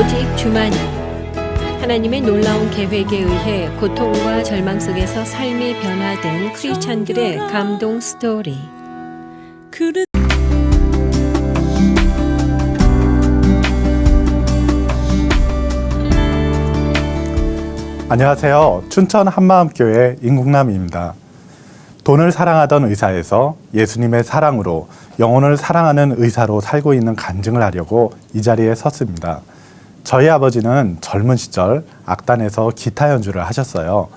오직 주만이. 하나님의 놀라운 계획에 의해 고통과 절망 속에서 삶이 변화된 크리스찬들의 감동 스토리. 안녕하세요. 춘천 한마음교회 임국남입니다. 돈을 사랑하던 의사에서 예수님의 사랑으로 영혼을 사랑하는 의사로 살고 있는 간증을 하려고 이 자리에 섰습니다. 저희 아버지는 젊은 시절 악단에서 기타 연주를 하셨어요.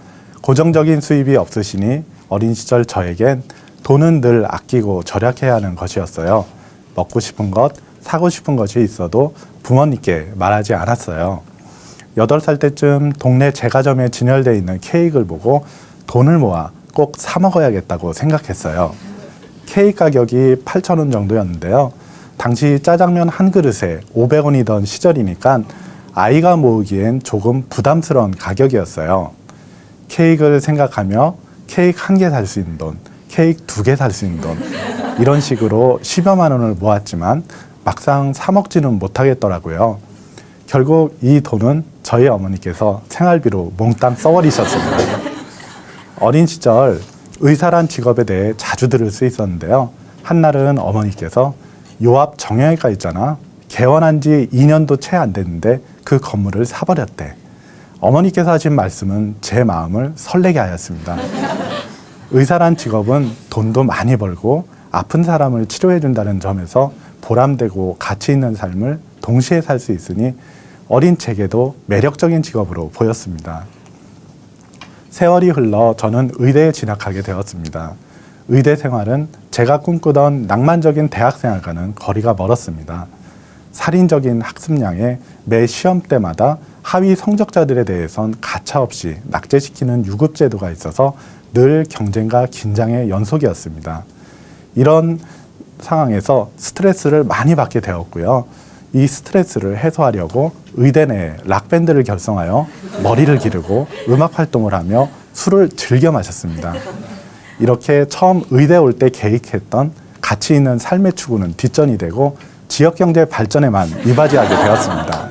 고정적인 수입이 없으시니 어린 시절 저에겐 돈은 늘 아끼고 절약해야 하는 것이었어요. 먹고 싶은 것, 사고 싶은 것이 있어도 부모님께 말하지 않았어요. 8살 때쯤 동네 제과점에 진열되어 있는 케이크를 보고 돈을 모아 꼭 사 먹어야겠다고 생각했어요. 케이크 가격이 8,000원 정도였는데요. 당시 짜장면 한 그릇에 500원이던 시절이니까 아이가 모으기엔 조금 부담스러운 가격이었어요. 케이크를 생각하며 케이크 1개 살 수 있는 돈, 케이크 2개 살 수 있는 돈, 이런 식으로 10여만 원을 모았지만 막상 사 먹지는 못하겠더라고요. 결국 이 돈은 저희 어머니께서 생활비로 몽땅 써버리셨습니다. 어린 시절 의사란 직업에 대해 자주 들을 수 있었는데요. 한날은 어머니께서 요 앞 정형외과 있잖아. 개원한 지 2년도 채 안 됐는데 그 건물을 사버렸대. 어머니께서 하신 말씀은 제 마음을 설레게 하였습니다. 의사란 직업은 돈도 많이 벌고 아픈 사람을 치료해 준다는 점에서 보람되고 가치 있는 삶을 동시에 살 수 있으니 어린 제게도 매력적인 직업으로 보였습니다. 세월이 흘러 저는 의대에 진학하게 되었습니다. 의대 생활은 제가 꿈꾸던 낭만적인 대학생활과는 거리가 멀었습니다. 살인적인 학습량에 매 시험 때마다 하위 성적자들에 대해선 가차없이 낙제시키는 유급제도가 있어서 늘 경쟁과 긴장의 연속이었습니다. 이런 상황에서 스트레스를 많이 받게 되었고요. 이 스트레스를 해소하려고 의대 내에 락밴드를 결성하여 머리를 기르고 음악 활동을 하며 술을 즐겨 마셨습니다. 이렇게 처음 의대 올 때 계획했던 가치 있는 삶의 추구는 뒷전이 되고 지역경제 발전에만 이바지하게 되었습니다.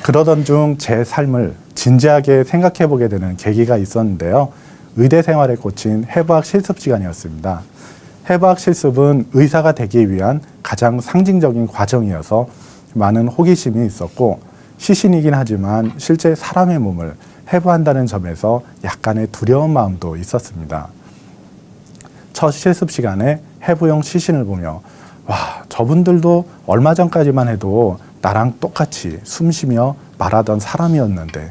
그러던 중 제 삶을 진지하게 생각해 보게 되는 계기가 있었는데요. 의대 생활에 꽂힌 해부학 실습 시간이었습니다. 해부학 실습은 의사가 되기 위한 가장 상징적인 과정이어서 많은 호기심이 있었고 시신이긴 하지만 실제 사람의 몸을 해부한다는 점에서 약간의 두려운 마음도 있었습니다. 첫 실습 시간에 해부용 시신을 보며 와, 저분들도 얼마 전까지만 해도 나랑 똑같이 숨쉬며 말하던 사람이었는데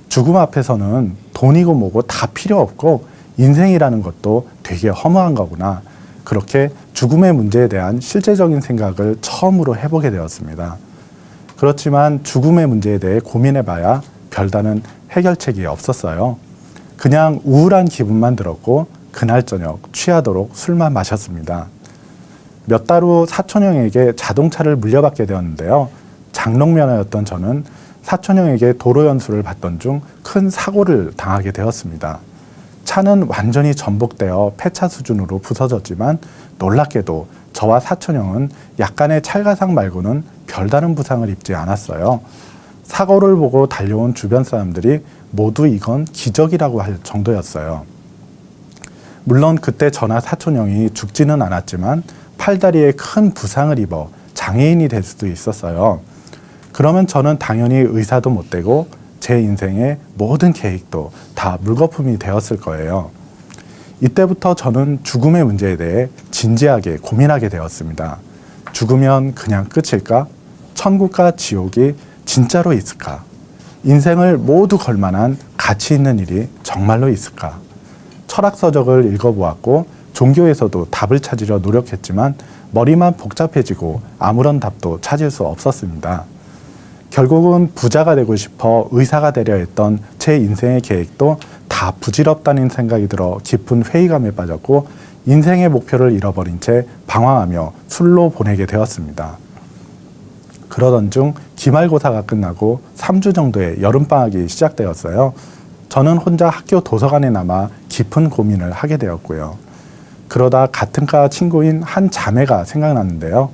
죽음 앞에서는 돈이고 뭐고 다 필요 없고 인생이라는 것도 되게 허무한 거구나. 그렇게 죽음의 문제에 대한 실제적인 생각을 처음으로 해보게 되었습니다. 그렇지만 죽음의 문제에 대해 고민해봐야 별다른 해결책이 없었어요. 그냥 우울한 기분만 들었고 그날 저녁 취하도록 술만 마셨습니다. 몇 달 후 사촌형에게 자동차를 물려받게 되었는데요. 장롱면허였던 저는 사촌형에게 도로 연수를 받던 중 큰 사고를 당하게 되었습니다. 차는 완전히 전복되어 폐차 수준으로 부서졌지만 놀랍게도 저와 사촌형은 약간의 찰가상 말고는 별다른 부상을 입지 않았어요. 사고를 보고 달려온 주변 사람들이 모두 이건 기적이라고 할 정도였어요. 물론 그때 저나 사촌형이 죽지는 않았지만 팔다리에 큰 부상을 입어 장애인이 될 수도 있었어요. 그러면 저는 당연히 의사도 못 되고 제 인생의 모든 계획도 다 물거품이 되었을 거예요. 이때부터 저는 죽음의 문제에 대해 진지하게 고민하게 되었습니다. 죽으면 그냥 끝일까? 천국과 지옥이 진짜로 있을까? 인생을 모두 걸 만한 가치 있는 일이 정말로 있을까? 철학서적을 읽어보았고 종교에서도 답을 찾으려 노력했지만 머리만 복잡해지고 아무런 답도 찾을 수 없었습니다. 결국은 부자가 되고 싶어 의사가 되려 했던 제 인생의 계획도 다 부질없다는 생각이 들어 깊은 회의감에 빠졌고 인생의 목표를 잃어버린 채 방황하며 술로 보내게 되었습니다. 그러던 중 기말고사가 끝나고 3주 정도의 여름방학이 시작되었어요. 저는 혼자 학교 도서관에 남아 깊은 고민을 하게 되었고요. 그러다 같은 과 친구인 한 자매가 생각났는데요.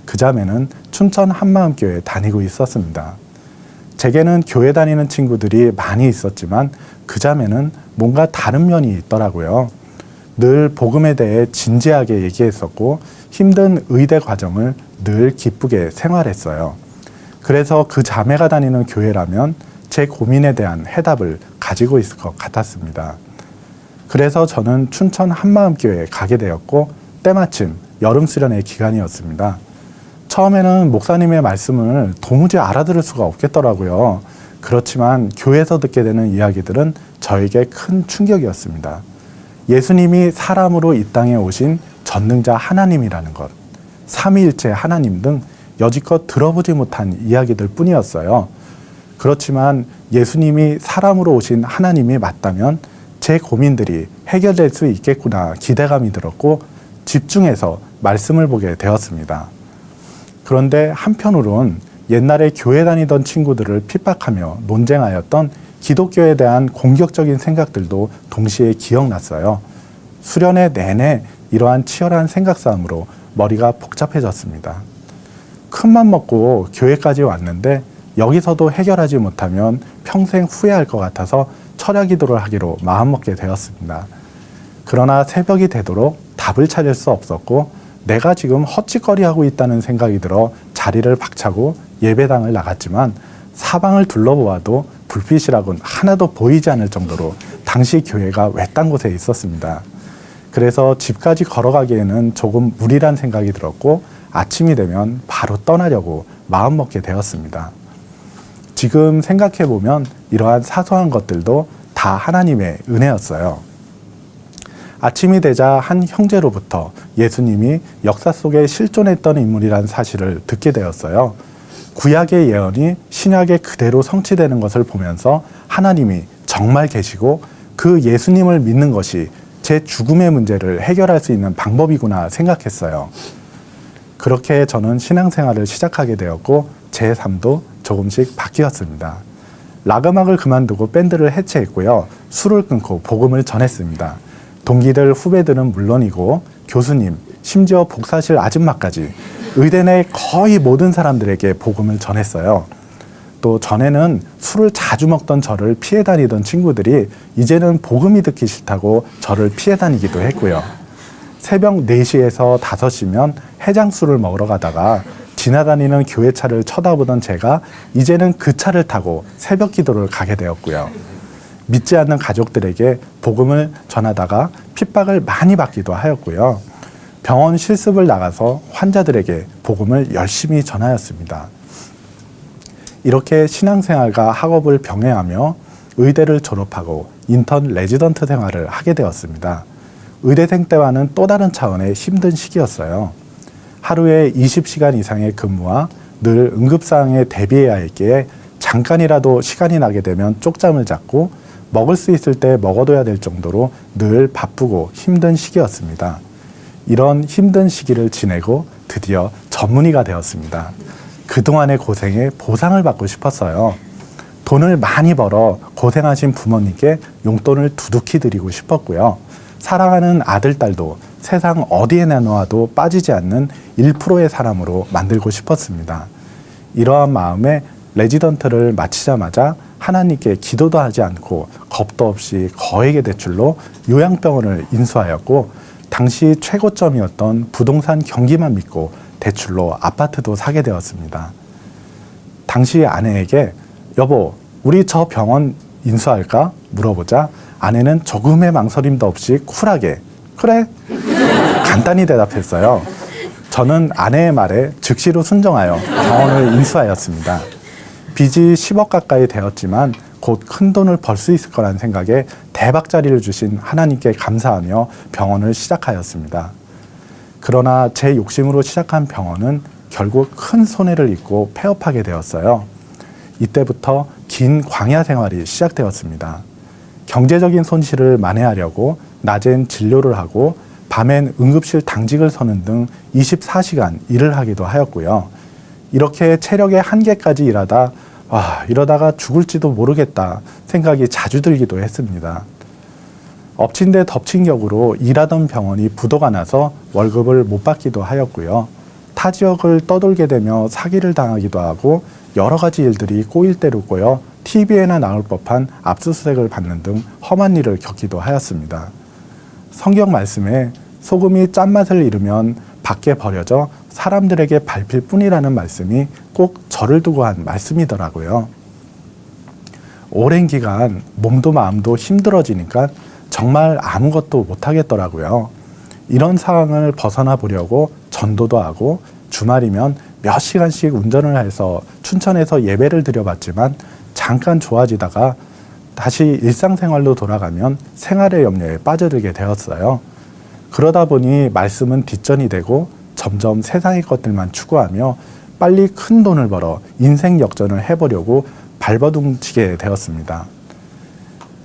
그 자매는 춘천 한마음교회에 다니고 있었습니다. 제게는 교회 다니는 친구들이 많이 있었지만 그 자매는 뭔가 다른 면이 있더라고요. 늘 복음에 대해 진지하게 얘기했었고 힘든 의대 과정을 늘 기쁘게 생활했어요. 그래서 그 자매가 다니는 교회라면 제 고민에 대한 해답을 가지고 있을 것 같았습니다. 그래서 저는 춘천 한마음교회에 가게 되었고 때마침 여름 수련회 기간이었습니다. 처음에는 목사님의 말씀을 도무지 알아들을 수가 없겠더라고요. 그렇지만 교회에서 듣게 되는 이야기들은 저에게 큰 충격이었습니다. 예수님이 사람으로 이 땅에 오신 전능자 하나님이라는 것, 삼위일체 하나님 등 여지껏 들어보지 못한 이야기들 뿐이었어요. 그렇지만 예수님이 사람으로 오신 하나님이 맞다면 제 고민들이 해결될 수 있겠구나 기대감이 들었고 집중해서 말씀을 보게 되었습니다. 그런데 한편으론 옛날에 교회 다니던 친구들을 핍박하며 논쟁하였던 기독교에 대한 공격적인 생각들도 동시에 기억났어요. 수련회 내내 이러한 치열한 생각 싸움으로 머리가 복잡해졌습니다. 큰맘 먹고 교회까지 왔는데 여기서도 해결하지 못하면 평생 후회할 것 같아서 철야 기도를 하기로 마음먹게 되었습니다. 그러나 새벽이 되도록 답을 찾을 수 없었고 내가 지금 헛짓거리하고 있다는 생각이 들어 자리를 박차고 예배당을 나갔지만 사방을 둘러보아도 불빛이라곤 하나도 보이지 않을 정도로 당시 교회가 외딴 곳에 있었습니다. 그래서 집까지 걸어가기에는 조금 무리란 생각이 들었고 아침이 되면 바로 떠나려고 마음먹게 되었습니다. 지금 생각해보면 이러한 사소한 것들도 다 하나님의 은혜였어요. 아침이 되자 한 형제로부터 예수님이 역사 속에 실존했던 인물이라는 사실을 듣게 되었어요. 구약의 예언이 신약에 그대로 성취되는 것을 보면서 하나님이 정말 계시고 그 예수님을 믿는 것이 제 죽음의 문제를 해결할 수 있는 방법이구나 생각했어요. 그렇게 저는 신앙생활을 시작하게 되었고 제 삶도 조금씩 바뀌었습니다. 락음악을 그만두고 밴드를 해체했고요. 술을 끊고 복음을 전했습니다. 동기들, 후배들은 물론이고 교수님, 심지어 복사실 아줌마까지 의대 내 거의 모든 사람들에게 복음을 전했어요. 또 전에는 술을 자주 먹던 저를 피해 다니던 친구들이 이제는 복음이 듣기 싫다고 저를 피해 다니기도 했고요. 새벽 4시에서 5시면 해장술을 먹으러 가다가 지나다니는 교회차를 쳐다보던 제가 이제는 그 차를 타고 새벽 기도를 가게 되었고요. 믿지 않는 가족들에게 복음을 전하다가 핍박을 많이 받기도 하였고요. 병원 실습을 나가서 환자들에게 복음을 열심히 전하였습니다. 이렇게 신앙생활과 학업을 병행하며 의대를 졸업하고 인턴 레지던트 생활을 하게 되었습니다. 의대생 때와는 또 다른 차원의 힘든 시기였어요. 하루에 20시간 이상의 근무와 늘 응급사항에 대비해야 했기에 잠깐이라도 시간이 나게 되면 쪽잠을 잡고 먹을 수 있을 때 먹어둬야 될 정도로 늘 바쁘고 힘든 시기였습니다. 이런 힘든 시기를 지내고 드디어 전문의가 되었습니다. 그동안의 고생에 보상을 받고 싶었어요. 돈을 많이 벌어 고생하신 부모님께 용돈을 두둑히 드리고 싶었고요. 사랑하는 아들, 딸도 세상 어디에 내놓아도 빠지지 않는 1%의 사람으로 만들고 싶었습니다. 이러한 마음에 레지던트를 마치자마자 하나님께 기도도 하지 않고 겁도 없이 거액의 대출로 요양병원을 인수하였고 당시 최고점이었던 부동산 경기만 믿고 대출로 아파트도 사게 되었습니다. 당시 아내에게 여보, 우리 저 병원 인수할까? 물어보자 아내는 조금의 망설임도 없이 쿨하게 그래? 간단히 대답했어요. 저는 아내의 말에 즉시로 순종하여 병원을 인수하였습니다. 빚이 10억 가까이 되었지만 곧 큰 돈을 벌 수 있을 거란 생각에 대박자리를 주신 하나님께 감사하며 병원을 시작하였습니다. 그러나 제 욕심으로 시작한 병원은 결국 큰 손해를 입고 폐업하게 되었어요. 이때부터 긴 광야 생활이 시작되었습니다. 경제적인 손실을 만회하려고 낮엔 진료를 하고 밤엔 응급실 당직을 서는 등 24시간 일을 하기도 하였고요. 이렇게 체력의 한계까지 일하다 이러다가 죽을지도 모르겠다 생각이 자주 들기도 했습니다. 엎친 데 덮친 격으로 일하던 병원이 부도가 나서 월급을 못 받기도 하였고요. 타 지역을 떠돌게 되며 사기를 당하기도 하고 여러 가지 일들이 꼬일 대로 꼬여 TV에나 나올 법한 압수수색을 받는 등 험한 일을 겪기도 하였습니다. 성경 말씀에 소금이 짠맛을 잃으면 밖에 버려져 사람들에게 밟힐 뿐이라는 말씀이 꼭 저를 두고 한 말씀이더라고요. 오랜 기간 몸도 마음도 힘들어지니까 정말 아무것도 못하겠더라고요. 이런 상황을 벗어나 보려고 전도도 하고 주말이면 몇 시간씩 운전을 해서 춘천에서 예배를 드려봤지만 잠깐 좋아지다가 다시 일상생활로 돌아가면 생활의 염려에 빠져들게 되었어요. 그러다 보니 말씀은 뒷전이 되고 점점 세상의 것들만 추구하며 빨리 큰 돈을 벌어 인생 역전을 해보려고 발버둥치게 되었습니다.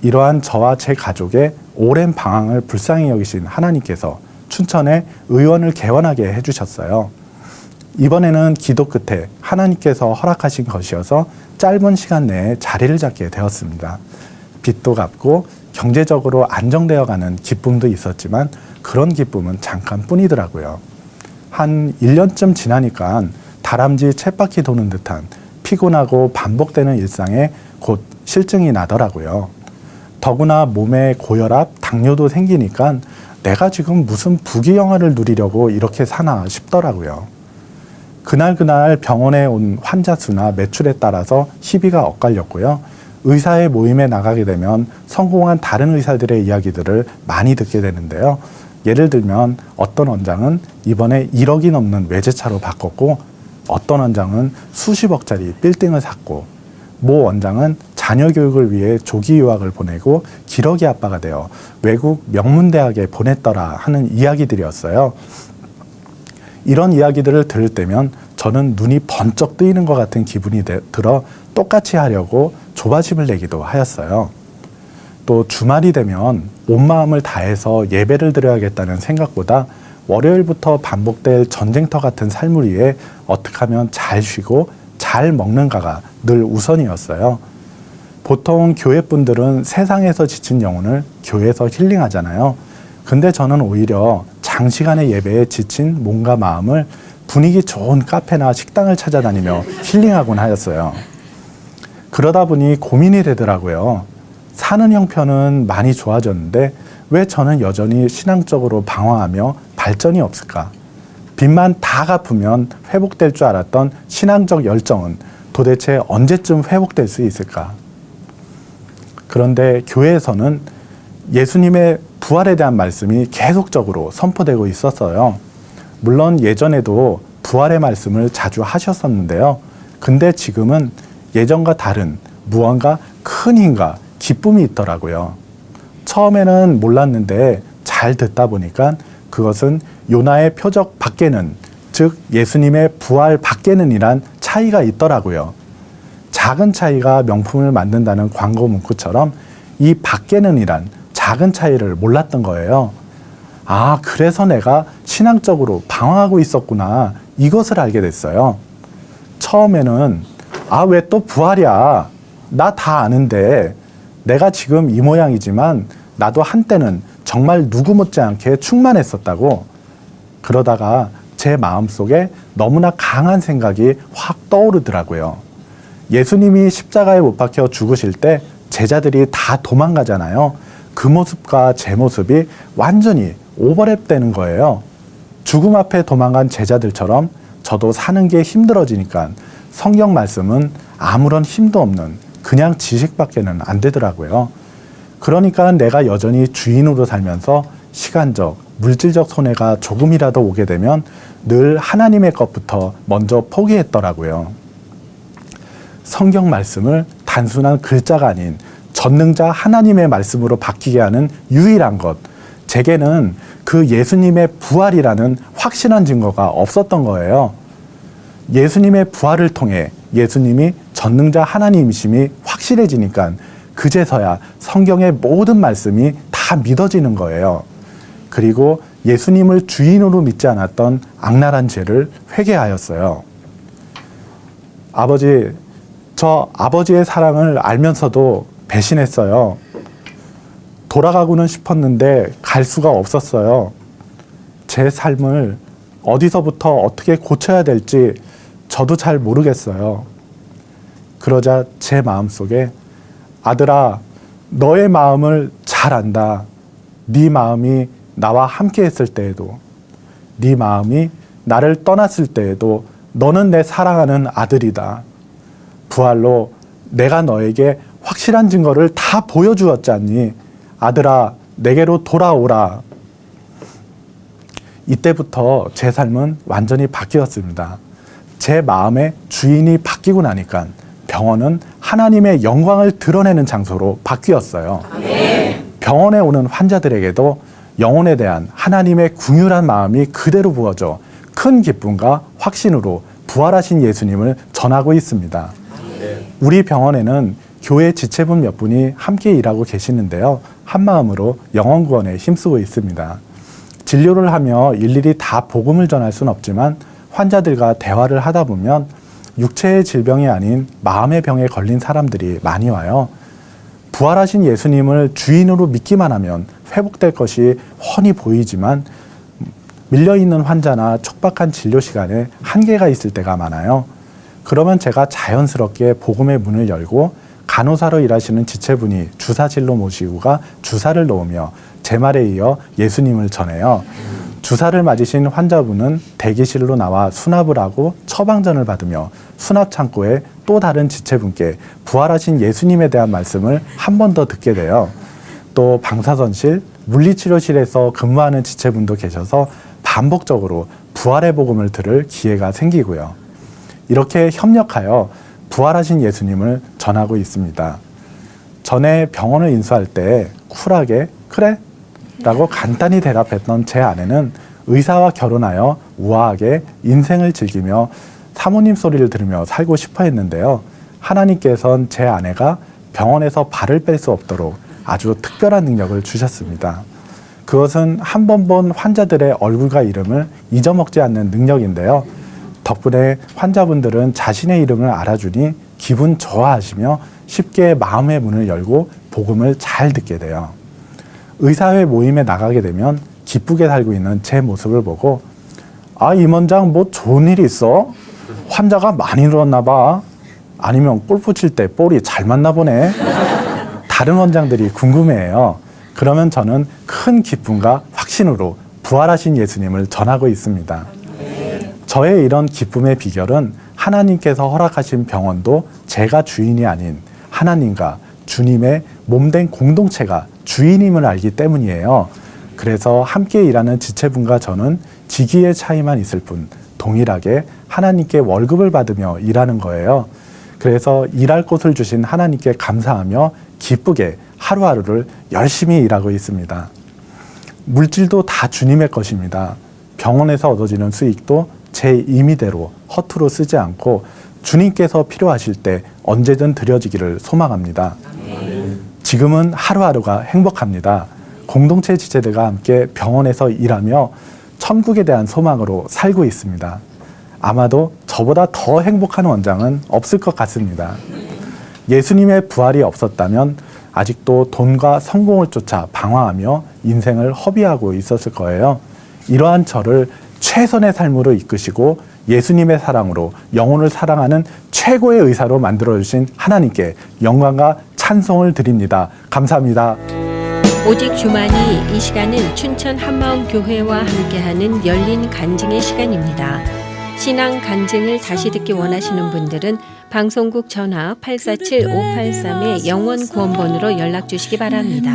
이러한 저와 제 가족의 오랜 방황을 불쌍히 여기신 하나님께서 춘천에 의원을 개원하게 해주셨어요. 이번에는 기도 끝에 하나님께서 허락하신 것이어서 짧은 시간 내에 자리를 잡게 되었습니다. 빚도 갚고 경제적으로 안정되어가는 기쁨도 있었지만 그런 기쁨은 잠깐뿐이더라고요. 한 1년쯤 지나니까 다람쥐 쳇바퀴 도는 듯한 피곤하고 반복되는 일상에 곧 실증이 나더라고요. 더구나 몸에 고혈압, 당뇨도 생기니까 내가 지금 무슨 부귀영화를 누리려고 이렇게 사나 싶더라고요. 그날 병원에 온 환자 수나 매출에 따라서 희비가 엇갈렸고요. 의사의 모임에 나가게 되면 성공한 다른 의사들의 이야기들을 많이 듣게 되는데요. 예를 들면 어떤 원장은 이번에 1억이 넘는 외제차로 바꿨고 어떤 원장은 수십억짜리 빌딩을 샀고 모 원장은 자녀 교육을 위해 조기 유학을 보내고 기러기 아빠가 되어 외국 명문대학에 보냈더라 하는 이야기들이었어요. 이런 이야기들을 들을 때면 저는 눈이 번쩍 뜨이는 것 같은 기분이 들어 똑같이 하려고 조바심을 내기도 하였어요. 또 주말이 되면 온 마음을 다해서 예배를 드려야겠다는 생각보다 월요일부터 반복될 전쟁터 같은 삶을 위해 어떻게 하면 잘 쉬고 잘 먹는가가 늘 우선이었어요. 보통 교회분들은 세상에서 지친 영혼을 교회에서 힐링하잖아요. 근데 저는 오히려 장시간의 예배에 지친 몸과 마음을 분위기 좋은 카페나 식당을 찾아다니며 힐링하곤 하였어요. 그러다 보니 고민이 되더라고요. 사는 형편은 많이 좋아졌는데 왜 저는 여전히 신앙적으로 방황하며 발전이 없을까? 빚만 다 갚으면 회복될 줄 알았던 신앙적 열정은 도대체 언제쯤 회복될 수 있을까? 그런데 교회에서는 예수님의 부활에 대한 말씀이 계속적으로 선포되고 있었어요. 물론 예전에도 부활의 말씀을 자주 하셨었는데요. 근데 지금은 예전과 다른 무언가 큰 힘과 기쁨이 있더라고요. 처음에는 몰랐는데 잘 듣다 보니까 그것은 요나의 표적 밖에는, 즉 예수님의 부활 밖에는 이란 차이가 있더라고요. 작은 차이가 명품을 만든다는 광고 문구처럼 이 밖에는 이란 작은 차이를 몰랐던 거예요. 아, 그래서 내가 신앙적으로 방황하고 있었구나. 이것을 알게 됐어요. 처음에는 왜 또 부활이야. 나 다 아는데 내가 지금 이 모양이지만 나도 한때는 정말 누구 못지않게 충만했었다고. 그러다가 제 마음속에 너무나 강한 생각이 확 떠오르더라고요. 예수님이 십자가에 못 박혀 죽으실 때 제자들이 다 도망가잖아요. 그 모습과 제 모습이 완전히 오버랩 되는 거예요. 죽음 앞에 도망간 제자들처럼 저도 사는 게 힘들어지니까 성경 말씀은 아무런 힘도 없는 그냥 지식밖에는 안 되더라고요. 그러니까 내가 여전히 주인으로 살면서 시간적, 물질적 손해가 조금이라도 오게 되면 늘 하나님의 것부터 먼저 포기했더라고요. 성경 말씀을 단순한 글자가 아닌 전능자 하나님의 말씀으로 바뀌게 하는 유일한 것, 제게는 그 예수님의 부활이라는 확실한 증거가 없었던 거예요. 예수님의 부활을 통해 예수님이 전능자 하나님이심이 확실해지니까 그제서야 성경의 모든 말씀이 다 믿어지는 거예요. 그리고 예수님을 주인으로 믿지 않았던 악랄한 죄를 회개하였어요. 아버지, 저 아버지의 사랑을 알면서도 배신했어요. 돌아가고는 싶었는데 갈 수가 없었어요. 제 삶을 어디서부터 어떻게 고쳐야 될지 저도 잘 모르겠어요. 그러자 제 마음속에 아들아, 너의 마음을 잘 안다. 네 마음이 나와 함께 했을 때에도, 네 마음이 나를 떠났을 때에도 너는 내 사랑하는 아들이다. 부활로 내가 너에게 확실한 증거를 다 보여주었지 않니? 아들아, 내게로 돌아오라. 이때부터 제 삶은 완전히 바뀌었습니다. 제 마음의 주인이 바뀌고 나니까 병원은 하나님의 영광을 드러내는 장소로 바뀌었어요. 병원에 오는 환자들에게도 영혼에 대한 하나님의 긍휼한 마음이 그대로 부어져 큰 기쁨과 확신으로 부활하신 예수님을 전하고 있습니다. 우리 병원에는 교회 지체분 몇 분이 함께 일하고 계시는데요. 한마음으로 영혼 구원에 힘쓰고 있습니다. 진료를 하며 일일이 다 복음을 전할 수는 없지만 환자들과 대화를 하다 보면 육체의 질병이 아닌 마음의 병에 걸린 사람들이 많이 와요. 부활하신 예수님을 주인으로 믿기만 하면 회복될 것이 훤히 보이지만 밀려있는 환자나 촉박한 진료 시간에 한계가 있을 때가 많아요. 그러면 제가 자연스럽게 복음의 문을 열고 간호사로 일하시는 지체분이 주사실로 모시고 가 주사를 놓으며 제 말에 이어 예수님을 전해요. 주사를 맞으신 환자분은 대기실로 나와 수납을 하고 처방전을 받으며 수납 창고에 또 다른 지체분께 부활하신 예수님에 대한 말씀을 한 번 더 듣게 돼요. 또 방사선실, 물리치료실에서 근무하는 지체분도 계셔서 반복적으로 부활의 복음을 들을 기회가 생기고요. 이렇게 협력하여 부활하신 예수님을 전하고 있습니다. 전에 병원을 인수할 때 쿨하게 그래? 라고 간단히 대답했던 제 아내는 의사와 결혼하여 우아하게 인생을 즐기며 사모님 소리를 들으며 살고 싶어 했는데요. 하나님께서는 제 아내가 병원에서 발을 뺄 수 없도록 아주 특별한 능력을 주셨습니다. 그것은 한 번 본 환자들의 얼굴과 이름을 잊어먹지 않는 능력인데요. 덕분에 환자분들은 자신의 이름을 알아주니 기분 좋아하시며 쉽게 마음의 문을 열고 복음을 잘 듣게 돼요. 의사회 모임에 나가게 되면 기쁘게 살고 있는 제 모습을 보고 아, 임원장 뭐 좋은 일이 있어? 환자가 많이 늘었나 봐. 아니면 골프 칠 때 볼이 잘 맞나 보네. 다른 원장들이 궁금해해요. 그러면 저는 큰 기쁨과 확신으로 부활하신 예수님을 전하고 있습니다. 저의 이런 기쁨의 비결은 하나님께서 허락하신 병원도 제가 주인이 아닌 하나님과 주님의 몸된 공동체가 주인임을 알기 때문이에요. 그래서 함께 일하는 지체분과 저는 직위의 차이만 있을 뿐 동일하게 하나님께 월급을 받으며 일하는 거예요. 그래서 일할 곳을 주신 하나님께 감사하며 기쁘게 하루하루를 열심히 일하고 있습니다. 물질도 다 주님의 것입니다. 병원에서 얻어지는 수익도 제 임의대로 허투루 쓰지 않고 주님께서 필요하실 때 언제든 드려지기를 소망합니다. 지금은 하루하루가 행복합니다. 공동체 지체들과 함께 병원에서 일하며 천국에 대한 소망으로 살고 있습니다. 아마도 저보다 더 행복한 원장은 없을 것 같습니다. 예수님의 부활이 없었다면 아직도 돈과 성공을 쫓아 방황하며 인생을 허비하고 있었을 거예요. 이러한 저를 최선의 삶으로 이끄시고 예수님의 사랑으로 영혼을 사랑하는 최고의 의사로 만들어주신 하나님께 영광과 찬송을 드립니다. 감사합니다. 오직 주만이 이 시간은 춘천 한마음교회와 함께하는 열린 간증의 시간입니다. 신앙 간증을 다시 듣기 원하시는 분들은 방송국 전화 847-583의 영원 구원번호로 연락 주시기 바랍니다.